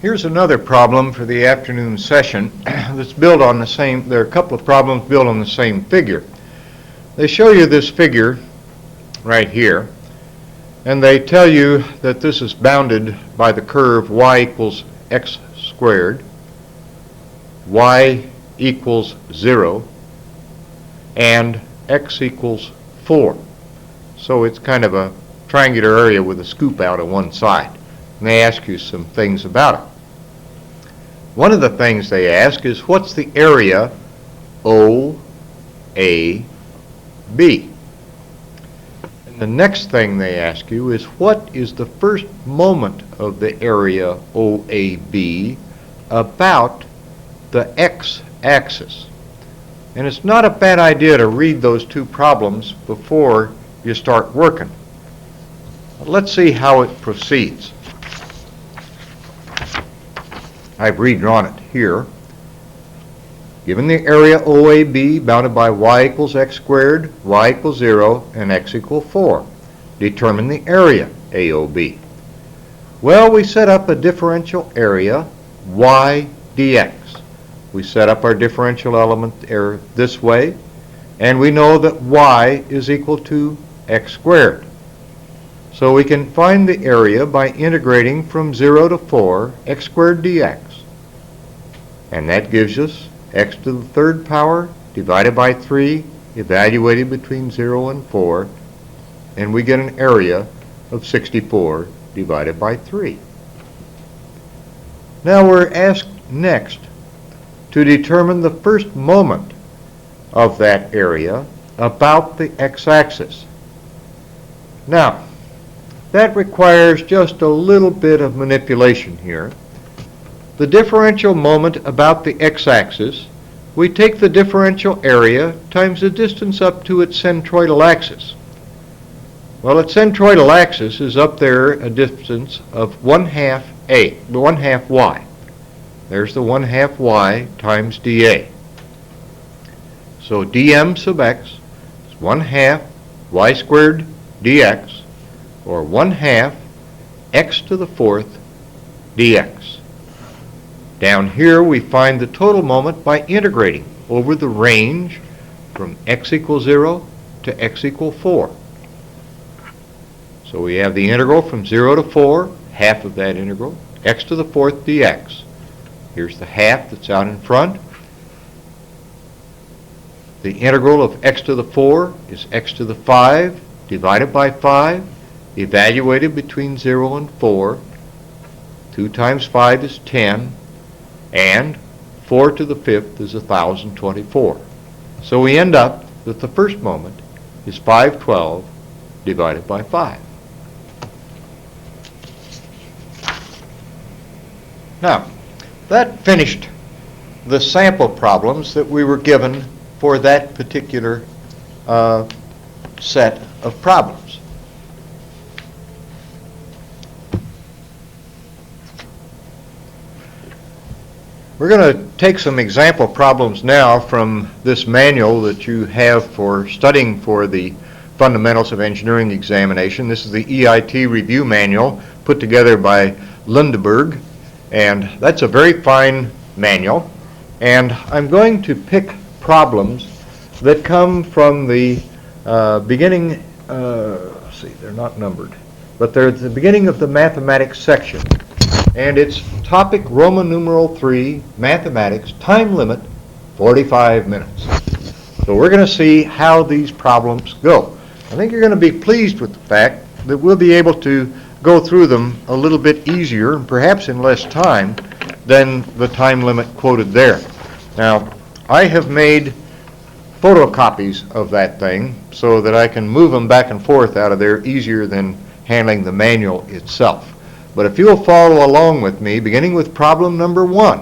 Here's another problem for the afternoon session that's built on the same, there are a couple of problems built on the same figure. They show you this figure right here, and they tell you that this is bounded by the curve y equals x squared, y equals 0, and x equals 4. So it's kind of a triangular area with a scoop out on one side. And they ask you some things about it. One of the things they ask is, what's the area OAB? And the next thing they ask you is, what is the first moment of the area OAB about the x-axis? And it's not a bad idea to read those two problems before you start working. Let's see how it proceeds. I've redrawn it here. Given the area OAB bounded by y equals x squared, y equals 0, and x equals 4, determine the area AOB. Well, we set up a differential area y dx. We set up our differential element error this way, and we know that y is equal to x squared. So we can find the area by integrating from 0 to 4 x squared dx. And that gives us x to the third power divided by 3, evaluated between 0 and 4, and we get an area of 64 divided by 3. Now we're asked next to determine the first moment of that area about the x-axis. Now, that requires just a little bit of manipulation here. The differential moment about the x-axis, we take the differential area times the distance up to its centroidal axis. Well, its centroidal axis is up there a distance of 1/2 y. There's the 1/2 y times dA. So dm sub x is 1/2 y squared dx, or 1/2 x to the fourth dx. Down here we find the total moment by integrating over the range from x equals 0 to x equals 4. So we have the integral from 0 to 4, half of that integral, x to the fourth dx. Here's the half that's out in front. The integral of x to the 4 is x to the 5 divided by 5, evaluated between 0 and 4. 2 times 5 is 10, and 4 to the 5th is 1,024. So we end up that the first moment is 512 divided by 5. Now, that finished the sample problems that we were given for that particular set of problems. We're going to take some example problems now from this manual that you have for studying for the Fundamentals of Engineering examination. This is the EIT review manual put together by Lundberg, and that's a very fine manual. And I'm going to pick problems that come from the beginning, let's see, they're not numbered, but they're at the beginning of the mathematics section. And it's topic Roman numeral 3, mathematics, time limit, 45 minutes. So we're going to see how these problems go. I think you're going to be pleased with the fact that we'll be able to go through them a little bit easier and perhaps in less time than the time limit quoted there. Now, I have made photocopies of that thing so that I can move them back and forth out of there easier than handling the manual itself. But if you'll follow along with me, beginning with problem number 1,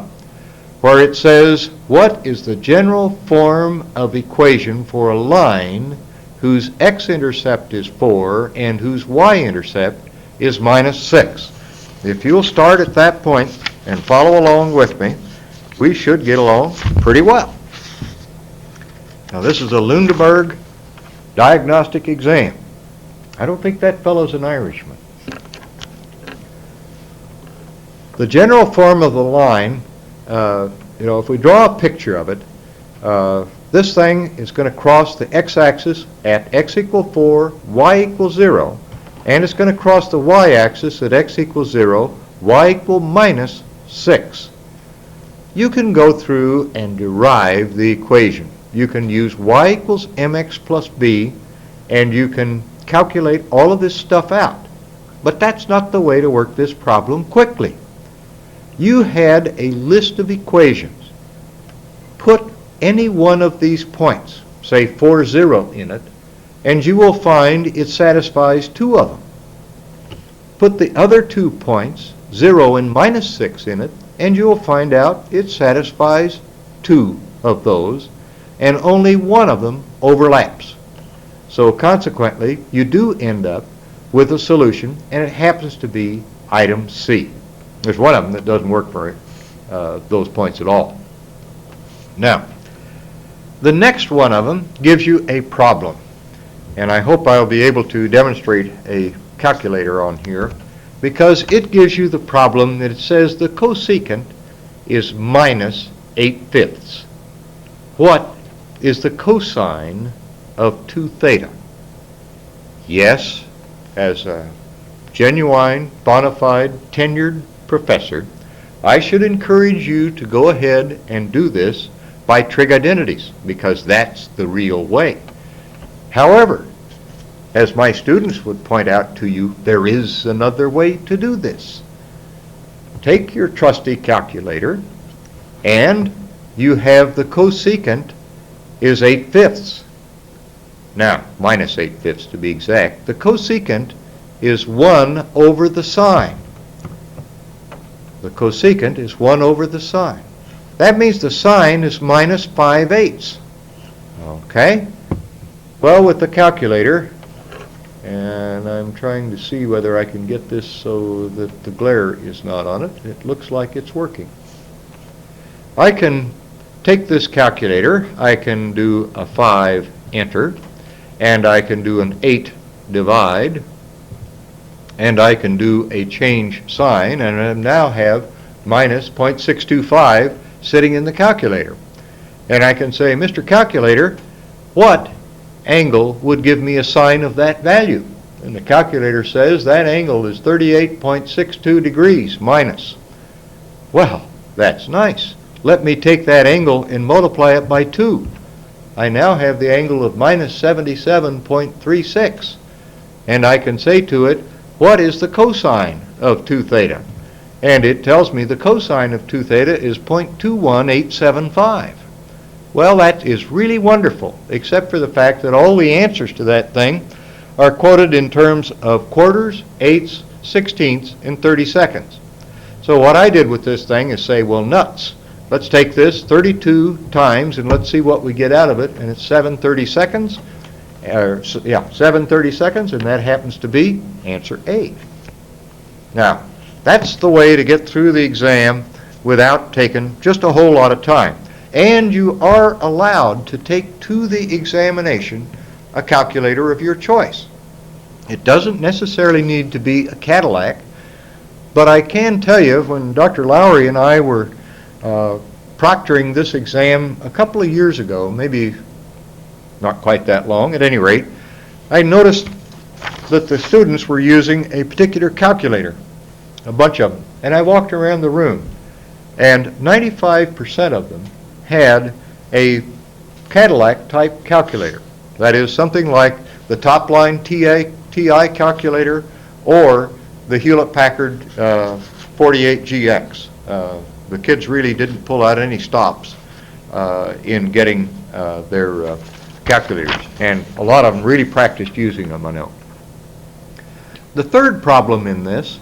where it says, what is the general form of equation for a line whose x-intercept is 4 and whose y-intercept is -6? If you'll start at that point and follow along with me, we should get along pretty well. Now, this is a Lundberg diagnostic exam. I don't think that fellow's an Irishman. The general form of the line, if we draw a picture of it, this thing is going to cross the x-axis at x equals 4, y equals 0, and it's going to cross the y-axis at x equals 0, y equals minus 6. You can go through and derive the equation. You can use y equals mx plus b, and you can calculate all of this stuff out. But that's not the way to work this problem quickly. You had a list of equations. Put any one of these points, say 4, 0 in it, and you will find it satisfies two of them. Put the other 2 points, 0 and minus 6 in it, and you will find out it satisfies 2 of those, and only one of them overlaps. So consequently, you do end up with a solution, and it happens to be item C. There's one of them that doesn't work for those points at all. Now, the next one of them gives you a problem, and I hope I'll be able to demonstrate a calculator on here, because it gives you the problem that it says the cosecant is minus 8/5. What is the cosine of 2 theta? Yes, as a genuine, bona fide, tenured professor, I should encourage you to go ahead and do this by trig identities, because that's the real way. However, as my students would point out to you, there is another way to do this. Take your trusty calculator, and you have the cosecant is 8/5. Now, minus 8/5 to be exact. The cosecant is 1 over the sine. The cosecant is 1 over the sine. That means the sine is minus 5/8. Okay? Well, with the calculator, and I'm trying to see whether I can get this so that the glare is not on it. It looks like it's working. I can take this calculator, I can do a 5 enter, and I can do an 8 divide, and I can do a change sign, and I now have minus 0.625 sitting in the calculator. And I can say, Mr. Calculator, what angle would give me a sine of that value? And the calculator says that angle is 38.62 degrees minus. Well, that's nice. Let me take that angle and multiply it by 2. I now have the angle of minus 77.36. And I can say to it, what is the cosine of 2 theta? And it tells me the cosine of 2 theta is 0.21875. Well, that is really wonderful, except for the fact that all the answers to that thing are quoted in terms of quarters, eighths, sixteenths, and 30-seconds. So what I did with this thing is say, well, nuts. Let's take this 32 times and let's see what we get out of it. And it's 7 30-seconds. 7 30-seconds, and that happens to be answer A. Now, that's the way to get through the exam without taking just a whole lot of time. And you are allowed to take to the examination a calculator of your choice. It doesn't necessarily need to be a Cadillac, but I can tell you when Dr. Lowry and I were proctoring this exam a couple of years ago, maybe not quite that long, at any rate, I noticed that the students were using a particular calculator, a bunch of them, and I walked around the room, and 95% of them had a Cadillac type calculator. That is something like the top line TI calculator or the Hewlett-Packard 48GX. The kids really didn't pull out any stops in getting their calculators, and a lot of them really practiced using them, I know. The third problem in this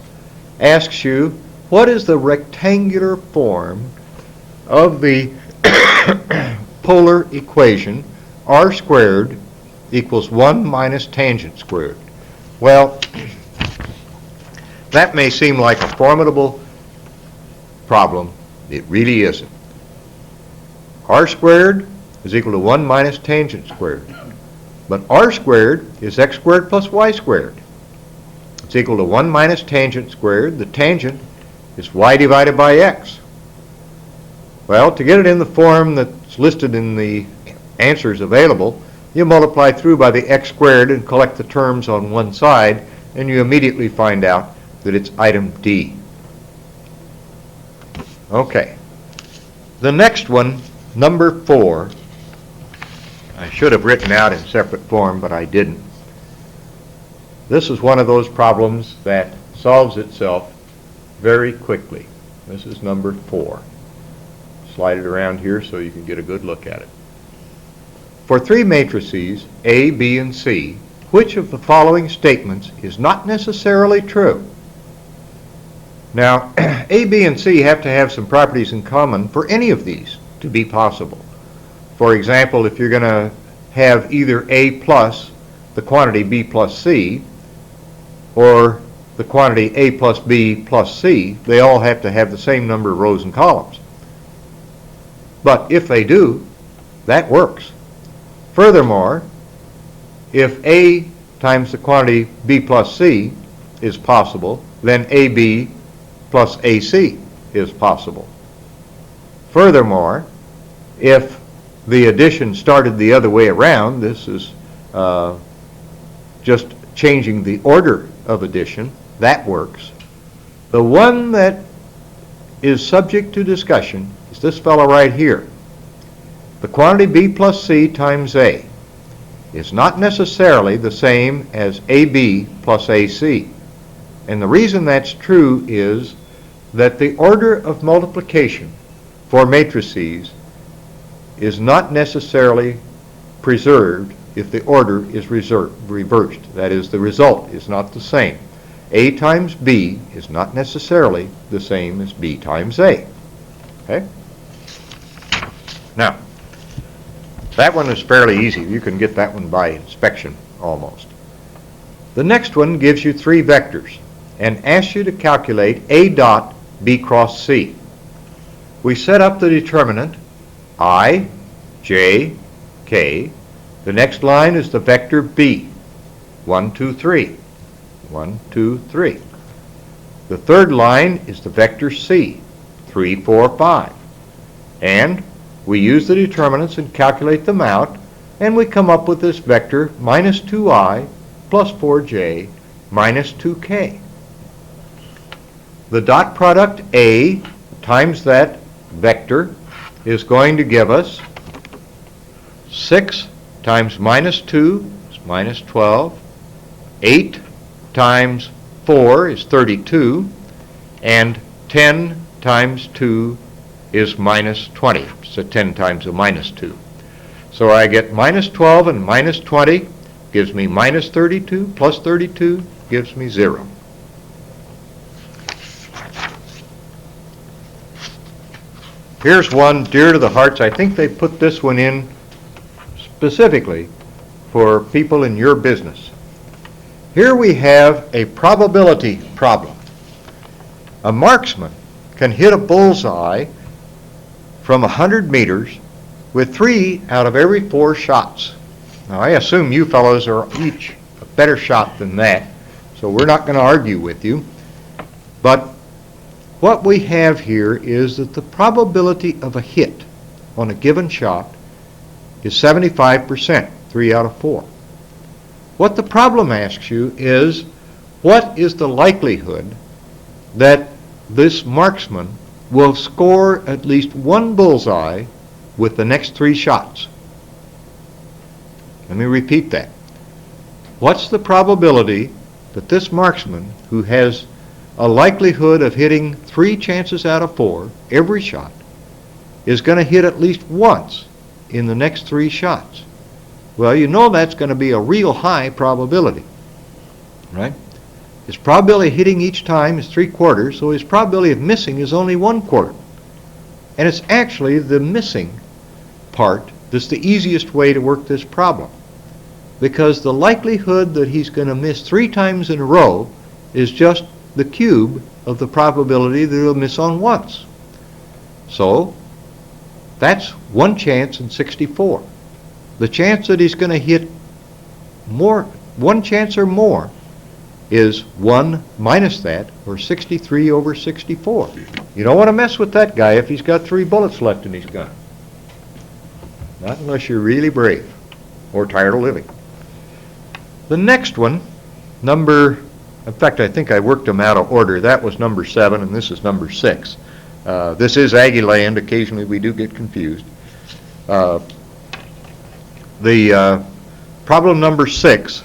asks you, what is the rectangular form of the polar equation r squared equals 1 minus tangent squared? Well, that may seem like a formidable problem. It really isn't. R squared is equal to 1 minus tangent squared. But r squared is x squared plus y squared. It's equal to 1 minus tangent squared. The tangent is y divided by x. Well, to get it in the form that's listed in the answers available, you multiply through by the x squared and collect the terms on one side, and you immediately find out that it's item D. Okay. The next one, number 4, I should have written out in separate form, but I didn't. This is one of those problems that solves itself very quickly. This is number 4. Slide it around here so you can get a good look at it. For 3 matrices, A, B, and C, which of the following statements is not necessarily true? Now, A, B, and C have to have some properties in common for any of these to be possible. For example, if you're going to have either A plus the quantity B plus C, or the quantity A plus B plus C, they all have to have the same number of rows and columns. But if they do, that works. Furthermore, if A times the quantity B plus C is possible, then AB plus AC is possible. Furthermore, if the addition started the other way around, this is just changing the order of addition, that works. The one that is subject to discussion is this fellow right here. The quantity B plus C times A is not necessarily the same as AB plus AC. And the reason that's true is that the order of multiplication for matrices is not necessarily preserved if the order is reversed. That is, the result is not the same. A times B is not necessarily the same as B times A. Okay? Now, that one is fairly easy. You can get that one by inspection almost. The next one gives you 3 vectors and asks you to calculate A dot B cross C. We set up the determinant I, J, K. The next line is the vector B, 1, 2, 3. 1, 2, 3. The third line is the vector C, 3, 4, 5. And we use the determinants and calculate them out, and we come up with this vector minus 2i plus 4j minus 2k. The dot product A times that vector is going to give us 6 times minus 2 is minus 12, 8 times 4 is 32, and 10 times 2 is minus 20. So 10 times a minus 2. So I get minus 12 and minus 20 gives me minus 32, plus 32 gives me 0. Here's one dear to the hearts. I think they put this one in specifically for people in your business. Here we have a probability problem. A marksman can hit a bullseye from 100 meters with 3 out of every 4 shots. Now, I assume you fellows are each a better shot than that, so we're not going to argue with you. But what we have here is that the probability of a hit on a given shot is 75%, 3 out of 4. What the problem asks you is, what is the likelihood that this marksman will score at least 1 bullseye with the next 3 shots? Let me repeat that. What's the probability that this marksman, who has a likelihood of hitting 3 chances out of 4 every shot, is going to hit at least once in the next 3 shots? Well, you know that's going to be a real high probability, right? His probability of hitting each time is 3/4, so his probability of missing is only 1/4. And it's actually the missing part that's the easiest way to work this problem, because the likelihood that he's going to miss 3 times in a row is just the cube of the probability that he'll miss on once. So that's 1 chance in 64. The chance that he's going to hit more, 1 chance or more is 1 minus that, or 63 over 64. You don't want to mess with that guy if he's got 3 bullets left in his gun. Not unless you're really brave or tired of living. The next one, in fact, I think I worked them out of order. That was number 7, and this is number 6. This is Aggie land. Occasionally we do get confused. The problem number 6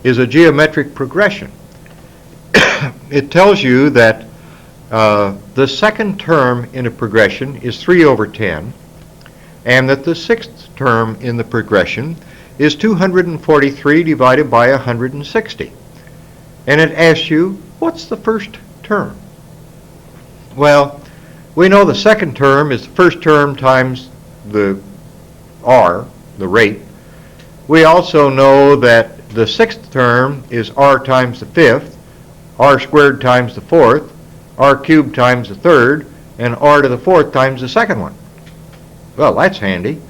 is a geometric progression. It tells you that the second term in a progression is 3 over 10, and that the sixth term in the progression is 243 divided by 160. And it asks you, what's the first term? Well, we know the second term is the first term times the r, the rate. We also know that the sixth term is r times the fifth, r squared times the fourth, r cubed times the third, and r to the fourth times the second one. Well, that's handy,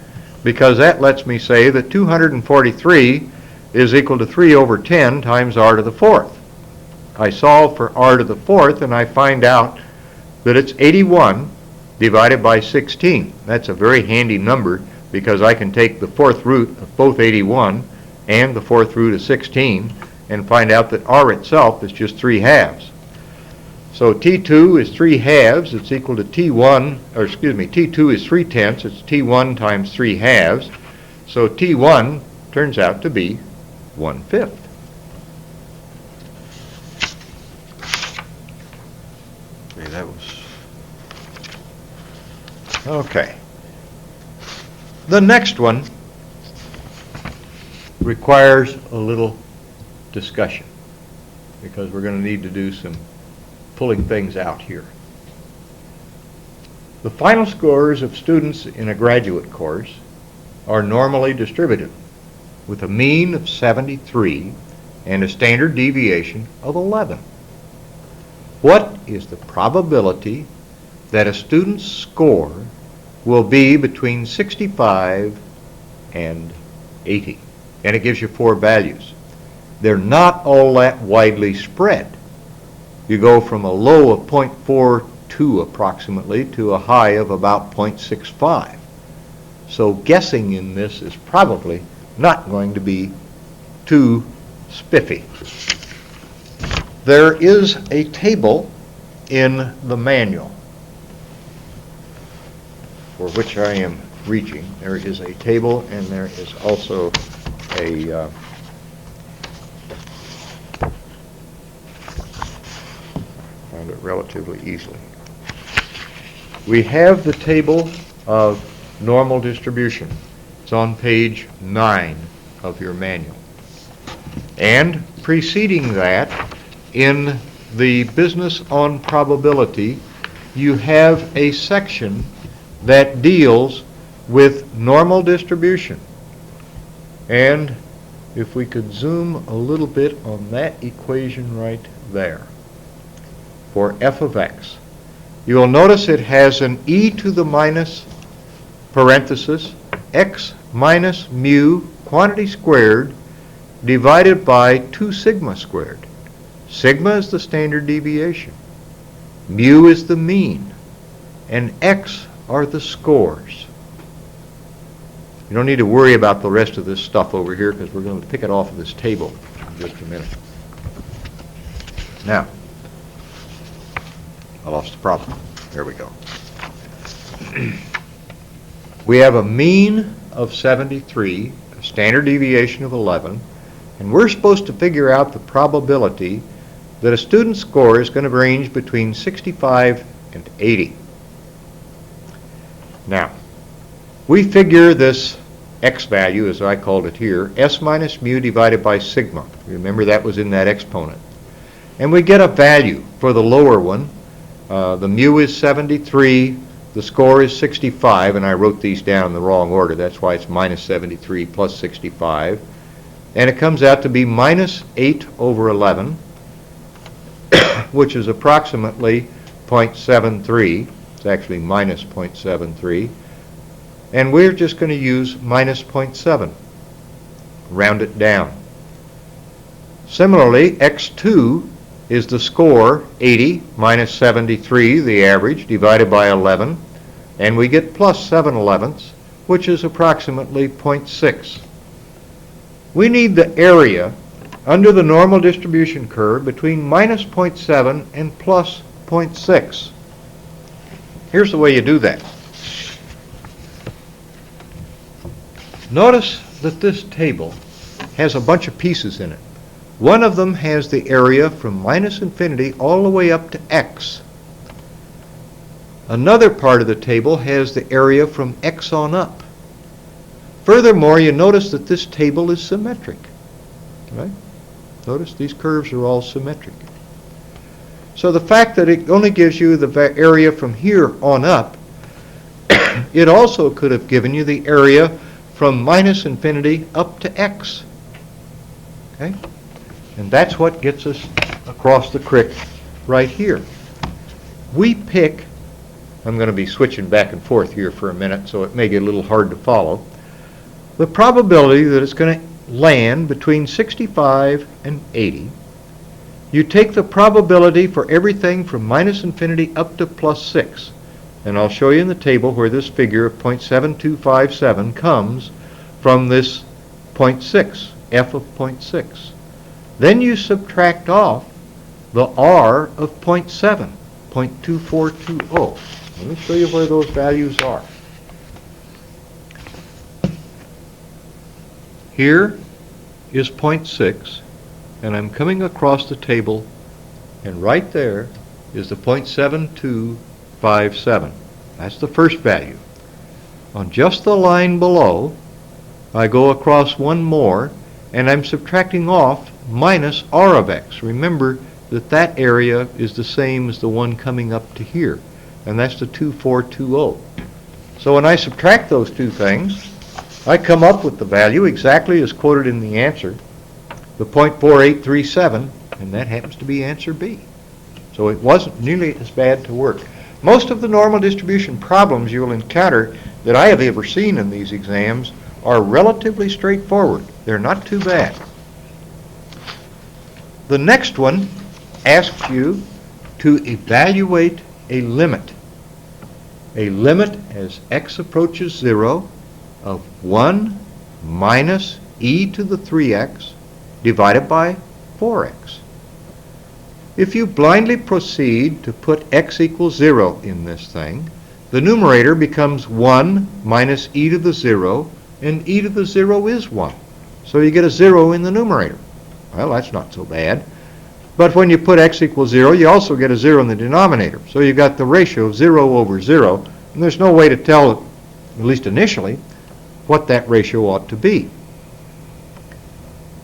because that lets me say that 243 is equal to 3 over 10 times r to the fourth. I solve for r to the fourth, and I find out that it's 81 divided by 16. That's a very handy number, because I can take the fourth root of both 81 and the fourth root of 16 and find out that r itself is just 3 halves. So T2 is 3 halves. It's equal to T1, or excuse me, T2 is 3 tenths. It's T1 times 3 halves. So T1 turns out to be 1/5. Okay, that was okay. The next one requires a little discussion, because we're going to need to do some pulling things out here. The final scores of students in a graduate course are normally distributed with a mean of 73 and a standard deviation of 11. What is the probability that a student's score will be between 65 and 80? And it gives you 4 values. They're not all that widely spread. You go from a low of 0.42 approximately to a high of about 0.65. So guessing in this is probably not going to be too spiffy. There is a table in the manual for which I am reaching. There is a table, and there is also a found it relatively easily. We have the table of normal distribution. It's on page 9 of your manual. And preceding that, in the business on probability, you have a section that deals with normal distribution. And if we could zoom a little bit on that equation right there for f of x, you will notice it has an e to the minus parenthesis x minus mu quantity squared divided by 2 sigma squared. Sigma is the standard deviation, mu is the mean, and x are the scores. You don't need to worry about the rest of this stuff over here, because we're going to pick it off of this table in just a minute. Now, I lost the problem. There we go. We have a mean of 73, a standard deviation of 11, and we're supposed to figure out the probability that a student's score is going to range between 65 and 80. Now, we figure this x value, as I called it here, s minus mu divided by sigma. Remember, that was in that exponent. And we get a value for the lower one. The mu is 73, the score is 65, and I wrote these down in the wrong order. That's why it's minus 73 plus 65. And it comes out to be minus 8 over 11, which is approximately 0.73. It's actually minus 0.73. And we're just going to use minus 0.7. Round it down. Similarly, x2 is the score, 80 minus 73, the average, divided by 11, and we get plus 7/11, which is approximately 0.6. We need the area under the normal distribution curve between minus 0.7 and plus 0.6. Here's the way you do that. Notice that this table has a bunch of pieces in it. One of them has the area from minus infinity all the way up to x. Another part of the table has the area from x on up. Furthermore, you notice that this table is symmetric. Right? Notice these curves are all symmetric. So the fact that it only gives you the area from here on up, it also could have given you the area from minus infinity up to x. Okay? And that's what gets us across the creek right here. We pick, I'm going to be switching back and forth here for a minute, so it may get a little hard to follow, the probability that it's going to land between 65 and 80. You take the probability for everything from minus infinity up to plus 6. And I'll show you in the table where this figure of 0.7257 comes from this 0.6, f of 0.6. Then you subtract off the r of 0.7, 0.2420. Let me show you where those values are. Here is 0.6, and I'm coming across the table, and right there is the 0.7257. That's the first value. On just the line below, I go across one more, and I'm subtracting off minus r of x. Remember that that area is the same as the one coming up to here, and that's the 2420. So when I subtract those two things, I come up with the value exactly as quoted in the answer, the 0.4837, and that happens to be answer B. So it wasn't nearly as bad to work. Most of the normal distribution problems you will encounter that I have ever seen in these exams are relatively straightforward. They're not too bad. The next one asks you to evaluate a limit. A limit as x approaches 0 of 1 minus e to the 3x divided by 4x. If you blindly proceed to put x equals 0 in this thing, the numerator becomes 1 minus e to the 0, and e to the 0 is 1. So you get a 0 in the numerator. Well, that's not so bad. But when you put x equals 0, you also get a 0 in the denominator. So you've got the ratio of 0 over 0, and there's no way to tell, at least initially, what that ratio ought to be.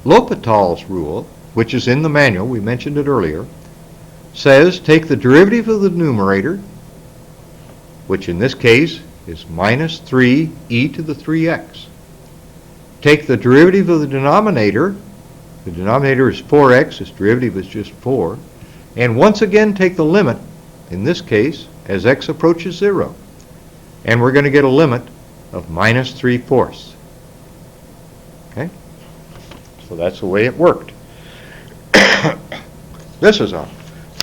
L'Hopital's rule, which is in the manual, we mentioned it earlier, says take the derivative of the numerator, which in this case is minus 3e to the 3x. Take the derivative of the denominator is 4x, its derivative is just 4, and once again take the limit, in this case, as x approaches 0. And we're going to get a limit of minus 3/4. Okay? So that's the way it worked. This is an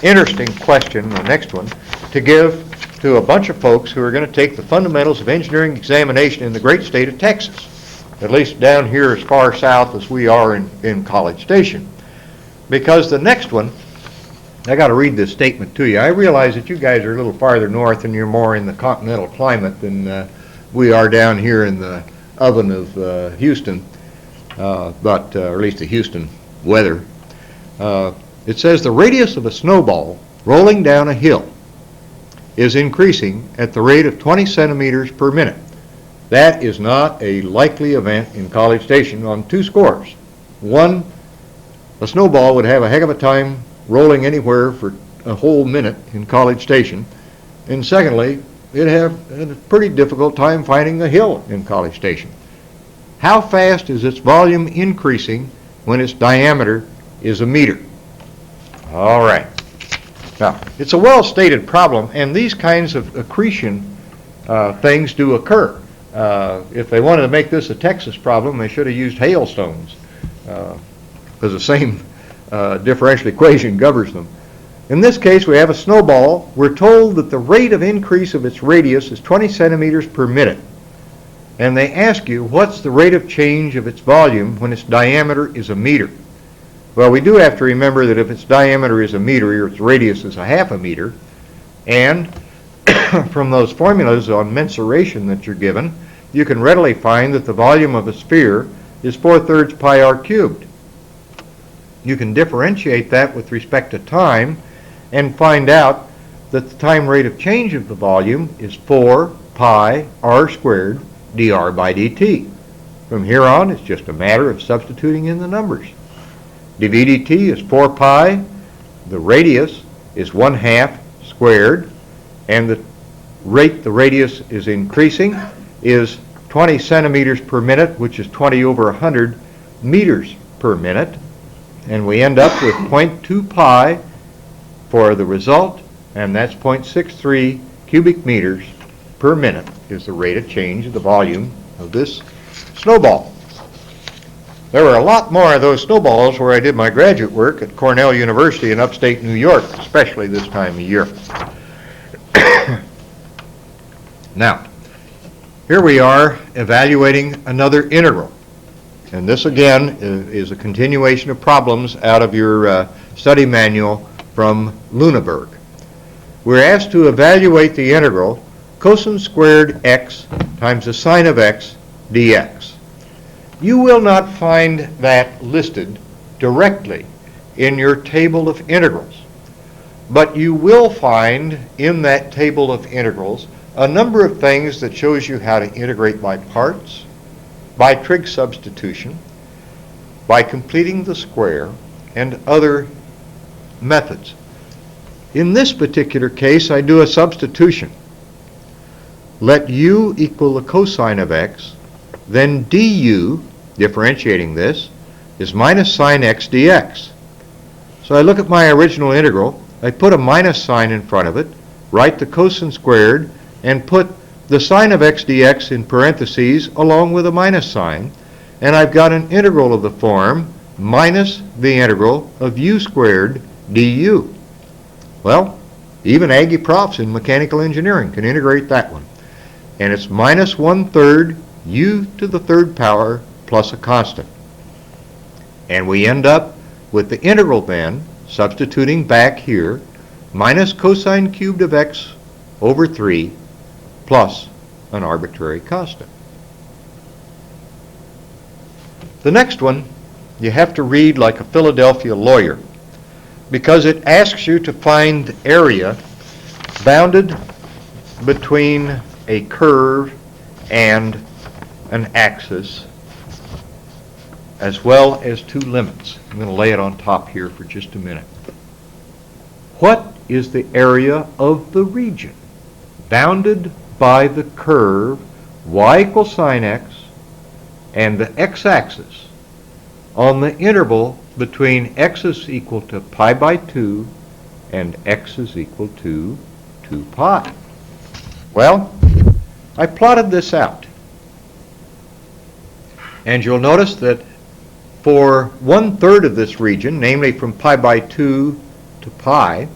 interesting question, the next one, to give to a bunch of folks who are going to take the fundamentals of engineering examination in the great state of Texas, at least down here as far south as we are in College Station. Because the next one, I got to read this statement to you. I realize that you guys are a little farther north and you're more in the continental climate than we are down here in the oven of Houston, or at least the Houston weather. It says the radius of a snowball rolling down a hill is increasing at the rate of 20 centimeters per minute. That is not a likely event in College Station on two scores. One, a snowball would have a heck of a time rolling anywhere for a whole minute in College Station. And secondly, it'd have a pretty difficult time finding a hill in College Station. How fast is its volume increasing when its diameter is a meter? All right. Now, it's a well-stated problem, and these kinds of accretion things do occur. If they wanted to make this a Texas problem, they should have used hailstones, because the differential equation governs them. In this case, we have a snowball. We're told that the rate of increase of its radius is 20 centimeters per minute. And they ask you, what's the rate of change of its volume when its diameter is a meter? Well, we do have to remember that if its diameter is a meter, its radius is a half a meter. And from those formulas on mensuration that you're given, you can readily find that the volume of a sphere is 4/3 pi r cubed. You can differentiate that with respect to time and find out that the time rate of change of the volume is 4 pi r squared dr by dt. From here on, it's just a matter of substituting in the numbers. dv dt is 4 pi, the radius is 1/2 squared, and the rate the radius is increasing is 20 centimeters per minute, which is 20 over 100 meters per minute. And we end up with 0.2 pi for the result, and that's 0.63 cubic meters per minute is the rate of change of the volume of this snowball. There were a lot more of those snowballs where I did my graduate work at Cornell University in upstate New York, especially this time of year. Now, here we are evaluating another integral. And this again is a continuation of problems out of your study manual from Lüneburg. We're asked to evaluate the integral cosine squared x times the sine of x dx. You will not find that listed directly in your table of integrals, but you will find in that table of integrals a number of things that shows you how to integrate by parts, by trig substitution, by completing the square, and other methods. In this particular case, I do a substitution. Let u equal the cosine of x, then du, differentiating this, is minus sine x dx. So I look at my original integral, I put a minus sign in front of it, write the cosine squared, and put the sine of x dx in parentheses along with a minus sign, and I've got an integral of the form minus the integral of u squared du. Well, even Aggie profs in mechanical engineering can integrate that one. And it's minus 1/3 u to the third power plus a constant. And we end up with the integral then, substituting back here, minus cosine cubed of x over 3 plus an arbitrary constant. The next one you have to read like a Philadelphia lawyer, because it asks you to find area bounded between a curve and an axis, as well as two limits. I'm going to lay it on top here for just a minute. What is the area of the region bounded by the curve y equals sine x and the x-axis on the interval between x is equal to pi by 2 and x is equal to 2 pi? Well, I plotted this out. And you'll notice that for 1/3 of this region, namely from pi by 2 to pi,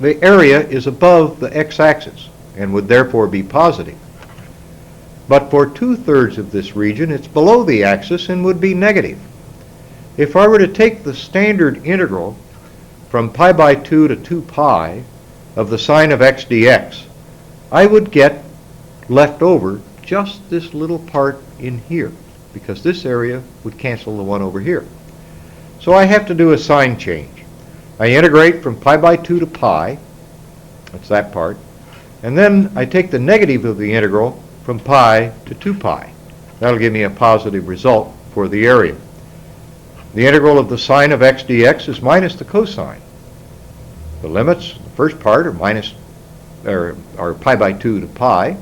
the area is above the x-axis and would therefore be positive. But for 2/3 of this region, it's below the axis and would be negative. If I were to take the standard integral from pi by 2 to 2 pi of the sine of x dx, I would get left over just this little part in here, because this area would cancel the one over here. So I have to do a sign change. I integrate from pi by 2 to pi, that's that part, and then I take the negative of the integral from pi to 2 pi. That'll give me a positive result for the area. The integral of the sine of x dx is minus the cosine. The limits, the first part, are pi by 2 to pi,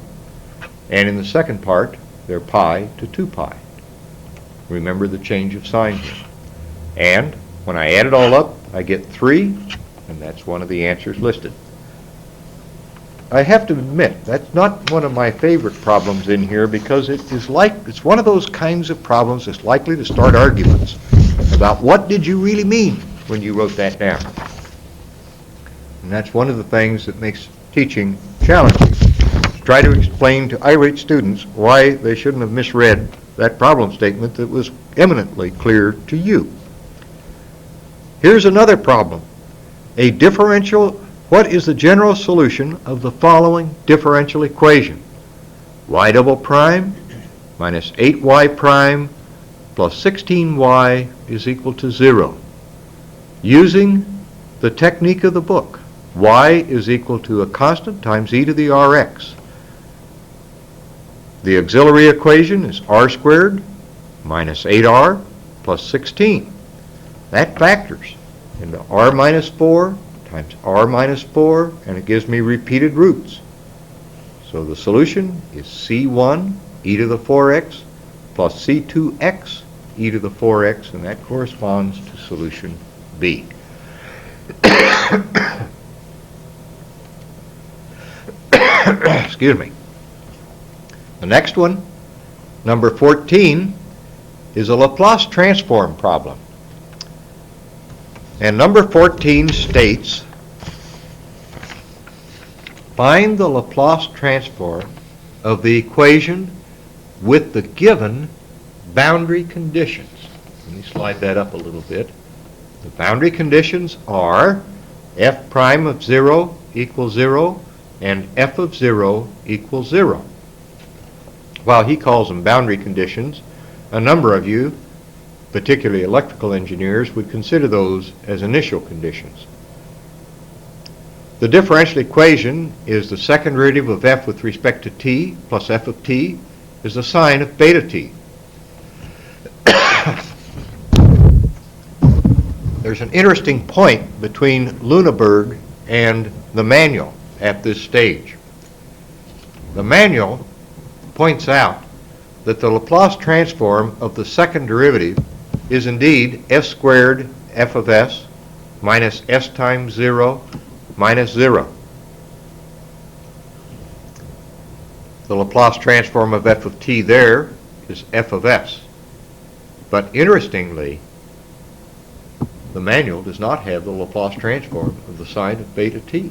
and in the second part, they're pi to 2 pi. Remember the change of sign here. And when I add it all up, I get 3, and that's one of the answers listed. I have to admit, that's not one of my favorite problems in here, because it's one of those kinds of problems that's likely to start arguments. about what did you really mean when you wrote that down. And that's one of the things that makes teaching challenging. Try to explain to irate students why they shouldn't have misread that problem statement that was eminently clear to you. Here's another problem. What is the general solution of the following differential equation? Y double prime minus 8y prime plus 16y is equal to 0. Using the technique of the book, y is equal to a constant times e to the rx. The auxiliary equation is r squared minus 8r plus 16. That factors into r minus 4 times r minus 4, and it gives me repeated roots. So the solution is c1 e to the 4x plus c2x e to the 4x, and that corresponds to solution B. Excuse me. The next one, number 14, is a Laplace transform problem. And number 14 states, find the Laplace transform of the equation with the given boundary conditions. Let me slide that up a little bit. The boundary conditions are f prime of 0 equals 0 and f of 0 equals 0. While he calls them boundary conditions, a number of you, particularly electrical engineers, would consider those as initial conditions. The differential equation is the second derivative of f with respect to t plus f of t is the sine of beta t. There's an interesting point between Lüneburg and the manual at this stage. The manual points out that the Laplace transform of the second derivative is indeed f squared f of s minus s times 0 minus 0. The Laplace transform of f of t there is f of s. But interestingly, the manual does not have the Laplace transform of the sine of beta t.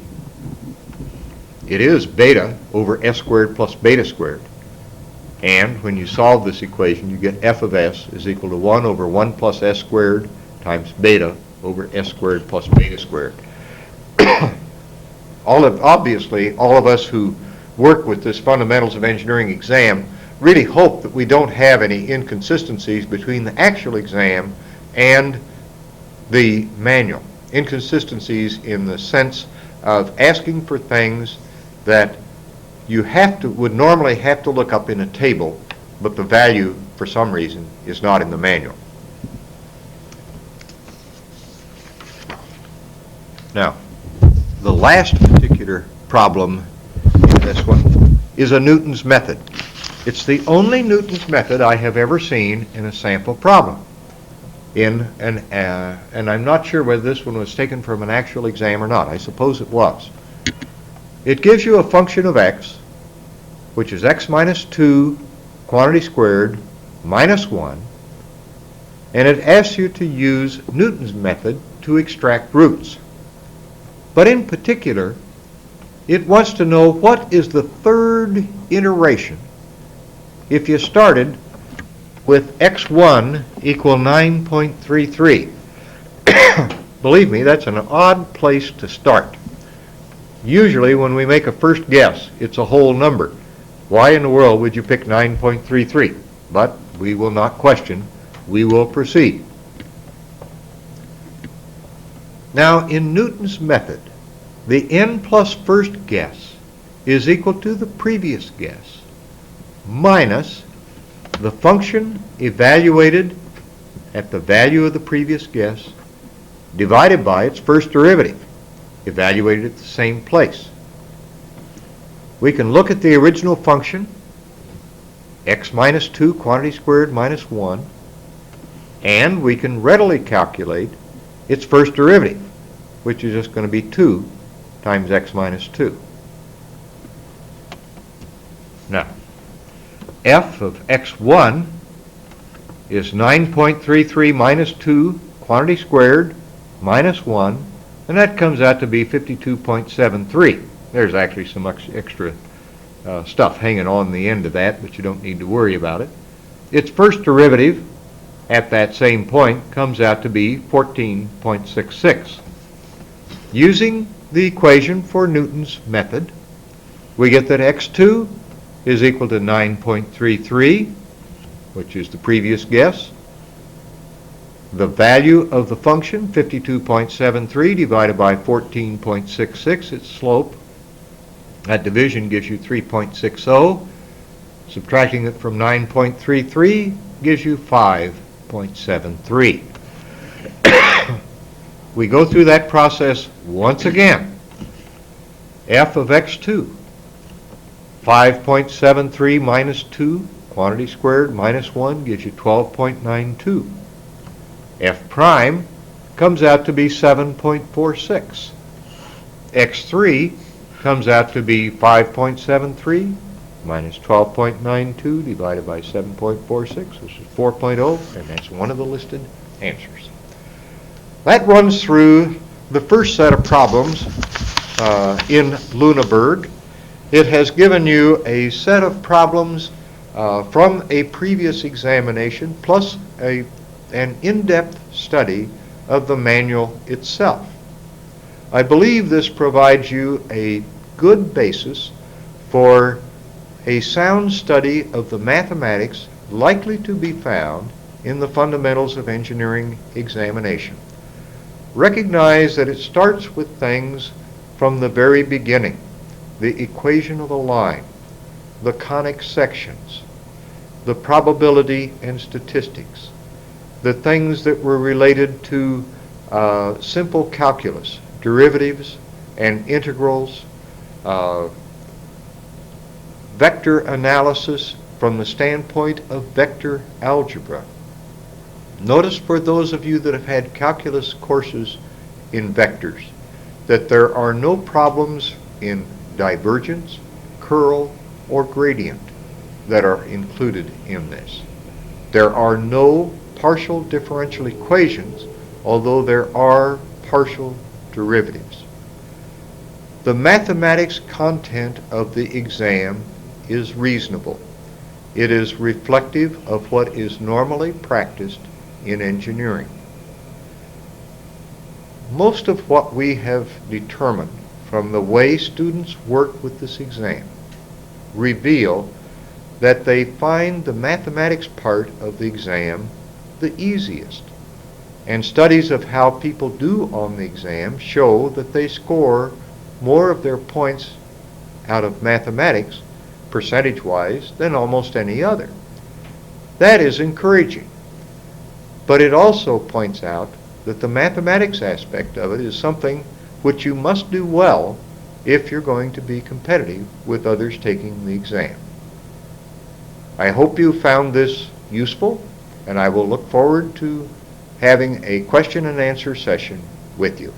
It is beta over s squared plus beta squared. And when you solve this equation, you get f of s is equal to 1 over 1 plus s squared times beta over s squared plus beta squared. Obviously, all of us who work with this Fundamentals of Engineering exam really hope that we don't have any inconsistencies between the actual exam and the manual. Inconsistencies in the sense of asking for things that you would normally have to look up in a table, but the value, for some reason, is not in the manual. Now, the last particular problem in this one is a Newton's method. It's the only Newton's method I have ever seen in a sample problem. And I'm not sure whether this one was taken from an actual exam or not. I suppose it was. It gives you a function of x, which is x minus 2 quantity squared minus 1, and it asks you to use Newton's method to extract roots. But in particular, it wants to know what is the third iteration if you started with x1 equal 9.33. Believe me, that's an odd place to start. Usually when we make a first guess, it's a whole number. Why in the world would you pick 9.33? But we will not question. We will proceed. Now, in Newton's method, the n plus first guess is equal to the previous guess minus the function evaluated at the value of the previous guess divided by its first derivative, evaluated at the same place. We can look at the original function, x minus 2 quantity squared minus 1, and we can readily calculate its first derivative, which is just going to be 2 times x minus 2. Now, f of x1 is 9.33 minus 2, quantity squared, minus 1, and that comes out to be 52.73. There's actually some extra stuff hanging on the end of that, but you don't need to worry about it. Its first derivative at that same point comes out to be 14.66. Using the equation for Newton's method, we get that x2 is equal to 9.33, which is the previous guess. The value of the function, 52.73 divided by 14.66, its slope. That division gives you 3.60. Subtracting it from 9.33 gives you 5.73. We go through that process once again. F of x2, 5.73 minus 2, quantity squared, minus 1 gives you 12.92. F prime comes out to be 7.46. X3 comes out to be 5.73 minus 12.92 divided by 7.46, which is 4.0, and that's one of the listed answers. That runs through the first set of problems in Lüneburg. It has given you a set of problems from a previous examination plus an in-depth study of the manual itself. I believe this provides you a good basis for a sound study of the mathematics likely to be found in the Fundamentals of Engineering examination. Recognize that it starts with things from the very beginning: the equation of a line, the conic sections, the probability and statistics, the things that were related to simple calculus, derivatives and integrals, vector analysis from the standpoint of vector algebra. Notice, for those of you that have had calculus courses in vectors, that there are no problems in divergence, curl, or gradient that are included in this. There are no partial differential equations, although there are partial derivatives. The mathematics content of the exam is reasonable. It is reflective of what is normally practiced in engineering. Most of what we have determined from the way students work with this exam reveal that they find the mathematics part of the exam the easiest. And studies of how people do on the exam show that they score more of their points out of mathematics, percentage-wise, than almost any other. That is encouraging. But it also points out that the mathematics aspect of it is something which you must do well if you're going to be competitive with others taking the exam. I hope you found this useful, and I will look forward to having a question and answer session with you.